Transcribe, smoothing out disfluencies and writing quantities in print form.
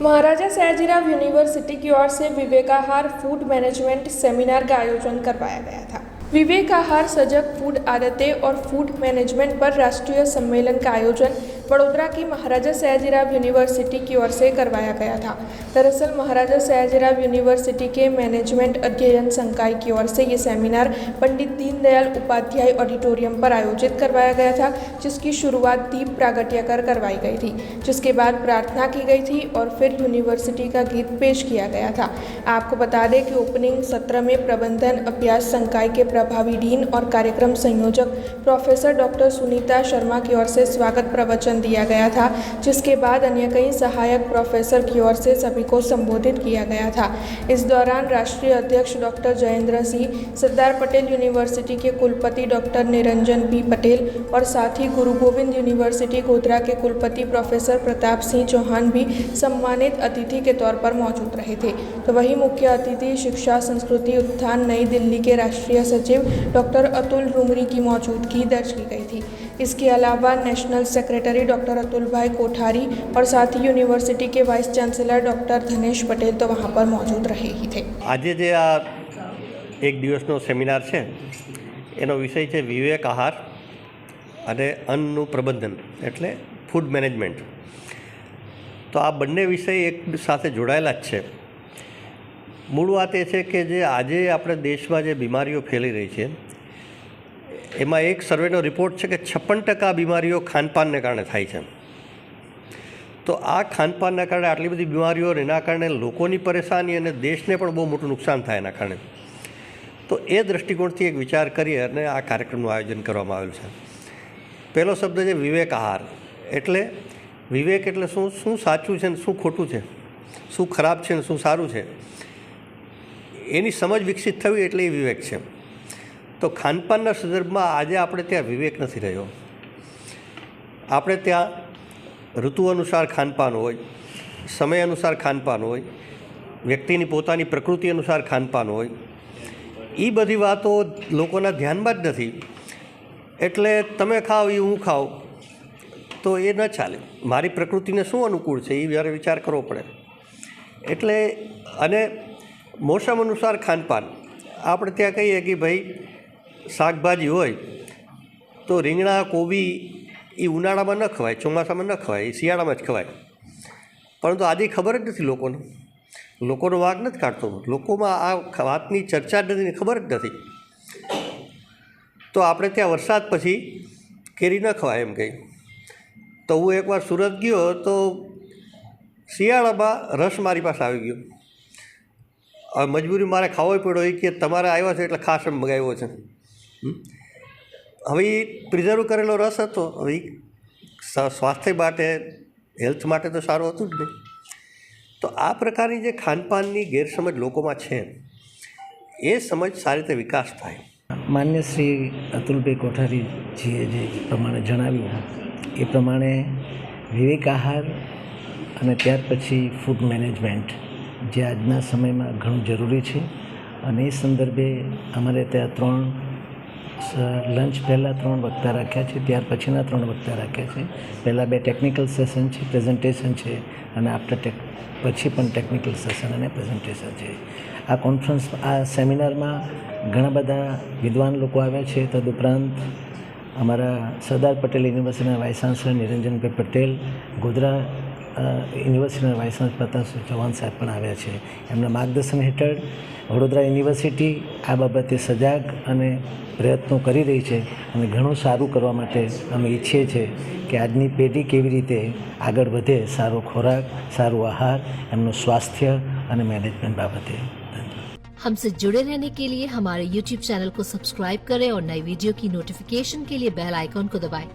महाराजा Sayajirao university की ओर से विवेकाहार food management seminar का आयोजन करवाया गया था। विवेकाहार सजग फूड आदतें और फूड मैनेजमेंट पर राष्ट्रीय सम्मेलन का आयोजन वडोदरा की महाराजा सयाजीराव यूनिवर्सिटी की ओर से करवाया गया था। दरअसल महाराजा सयाजीराव यूनिवर्सिटी के मैनेजमेंट अध्ययन संकाय की ओर से ये सेमिनार पंडित दीनदयाल उपाध्याय ऑडिटोरियम पर आयोजित करवाया गया था, जिसकी शुरुआत दीप प्रागट्य कर करवाई गई थी, जिसके बाद प्रार्थना की गई थी और फिर यूनिवर्सिटी का गीत पेश किया गया था। आपको बता दें कि ओपनिंग सत्र में प्रबंधन अभ्यास संकाय के प्रभावी डीन और कार्यक्रम संयोजक प्रोफेसर डॉक्टर सुनीता शर्मा की ओर से स्वागत प्रवचन दिया गया था, जिसके बाद अन्य कई सहायक प्रोफेसर की ओर से सभी को संबोधित किया गया था। इस दौरान राष्ट्रीय अध्यक्ष डॉक्टर जयेंद्र सिंह, सरदार पटेल यूनिवर्सिटी के कुलपति डॉक्टर निरंजन बी पटेल और साथ ही गुरु गोविंद यूनिवर्सिटी गोधरा के कुलपति प्रोफेसर प्रताप सिंह चौहान भी सम्मानित अतिथि के तौर पर मौजूद रहे थे। तो वही मुख्य अतिथि शिक्षा संस्कृति उत्थान नई दिल्ली के राष्ट्रीय सचिव डॉक्टर अतुल रूमरी की मौजूदगी दर्ज की गई थी। इसके अलावा नेशनल सेक्रेटरी डॉक्टर अतुल भाई कोठारी और साथ ही यूनिवर्सिटी के वाइस चांसलर डॉक्टर धनेश पटेल तो वहाँ पर मौजूद रहे ही थे। आज जे आ एक दिवसનો સેમિનાર છે એનો વિષય છે વિવેક આહાર અને અન્નનું પ્રબંધન એટલે ફૂડ મેનેજમેન્ટ। તો આ બંને વિષય એક સાથે જોડાયેલા જ છે। મૂળ વાત એ છે કે જે આજે આપણે દેશમાં જે બીમારીઓ ફેલી રહી છે એમાં એક સર્વેનો રિપોર્ટ છે કે 56% બીમારીઓ ખાનપાનને કારણે થાય છે। તો આ ખાનપાનના કારણે આટલી બધી બીમારીઓ એના કારણે લોકોની પરેશાની અને દેશને પણ બહુ મોટું નુકસાન થાય એના કારણે। તો એ દૃષ્ટિકોણથી એક વિચાર કરી અને આ કાર્યક્રમનું આયોજન કરવામાં આવેલું છે। પહેલો શબ્દ છે વિવેક આહાર। એટલે વિવેક એટલે શું શું સાચું છે ને શું ખોટું છે, શું ખરાબ છે ને શું સારું છે, એની સમજ વિકસિત થવી એટલે એ વિવેક છે। તો ખાનપાનના સંદર્ભમાં આજે આપણે ત્યાં વિવેક નથી રહ્યો। આપણે ત્યાં ઋતુ અનુસાર ખાનપાન હોય, સમય અનુસાર ખાનપાન હોય, વ્યક્તિની પોતાની પ્રકૃતિ અનુસાર ખાનપાન હોય, એ બધી વાતો લોકોના ધ્યાનમાં જ નથી। એટલે તમે ખાઓ એ હું ખાઉં તો એ ન ચાલે। મારી પ્રકૃતિને શું અનુકૂળ છે એ જ્યારે વિચાર કરવો પડે। એટલે અને મોસમ અનુસાર ખાનપાન આપણે ત્યાં કહીએ કે ભાઈ શાકભાજી હોય તો રીંગણા કોબી એ ઉનાળામાં ન ખવાય, ચોમાસામાં ન ખવાય, એ શિયાળામાં જ ખવાય। પરંતુ આજે ખબર જ નથી લોકોનો વાંક નથી કાઢતો, લોકોમાં આ વાતની ચર્ચા જ નથી, ખબર જ નથી। તો આપણે ત્યાં વરસાદ પછી કેરી ન ખવાય એમ કહી। તો હું એકવાર સુરત ગયો તો શિયાળામાં રસ મારી પાસે આવી ગયો। હવે મજબૂરી મારે ખાવો પડ્યો એ કે તમારે આવ્યા છે એટલે ખાસ મગાવ્યો છે। હવે એ પ્રિઝર્વ કરેલો રસ હતો, હવે સ્વાસ્થ્ય માટે હેલ્થ માટે તો સારું હતું જ નહીં। તો આ પ્રકારની જે ખાનપાનની ગેરસમજ લોકોમાં છે એ સમજ સારી રીતે વિકાસ થાય। માન્ય શ્રી અતુલભાઈ કોઠારીજીએ જે પ્રમાણે જણાવ્યું એ પ્રમાણે વિવેક આહાર અને ત્યાર પછી ફૂડ મેનેજમેન્ટ જે આજના સમયમાં ઘણું જરૂરી છે અને એ સંદર્ભે અમારે ત્યાં લંચ પહેલાં 3 વક્તા રાખ્યા છે, ત્યાર પછીના 3 વક્તા રાખ્યા છે। પહેલાં 2 ટેકનિકલ સેશન છે, પ્રેઝન્ટેશન છે, અને પછી પણ ટેકનિકલ સેશન અને પ્રેઝન્ટેશન છે। આ કોન્ફરન્સ આ સેમિનારમાં ઘણા બધા વિદ્વાન લોકો આવ્યા છે। તદુપરાંત અમારા સરદાર પટેલ યુનિવર્સિટીના વાઇસ ચાન્સલર નિરંજનભાઈ પટેલ, ગોધરા યુનિવર્સિટીના વાઇસ ચાન્સલર પ્રતાપસિંહ ચૌહાણ સાહેબ પણ આવ્યા છે। એમના માર્ગદર્શન હેઠળ વડોદરા યુનિવર્સિટી આ બાબતે સજાગ અને પ્રયત્નો કરી રહી છે અને ઘણું સારું કરવા માટે અમે ઈચ્છીએ છીએ કે આજની પેઢી કેવી રીતે આગળ વધે, સારો ખોરાક, સારું આહાર, એમનું સ્વાસ્થ્ય અને मैनेजमेंट बाबते। हमसे जुड़े रहने के लिए हमारे YouTube चैनल को सब्सक्राइब करें और नई वीडियो की नोटिफिकेशन के लिए बेल आइकॉन को दबाएं।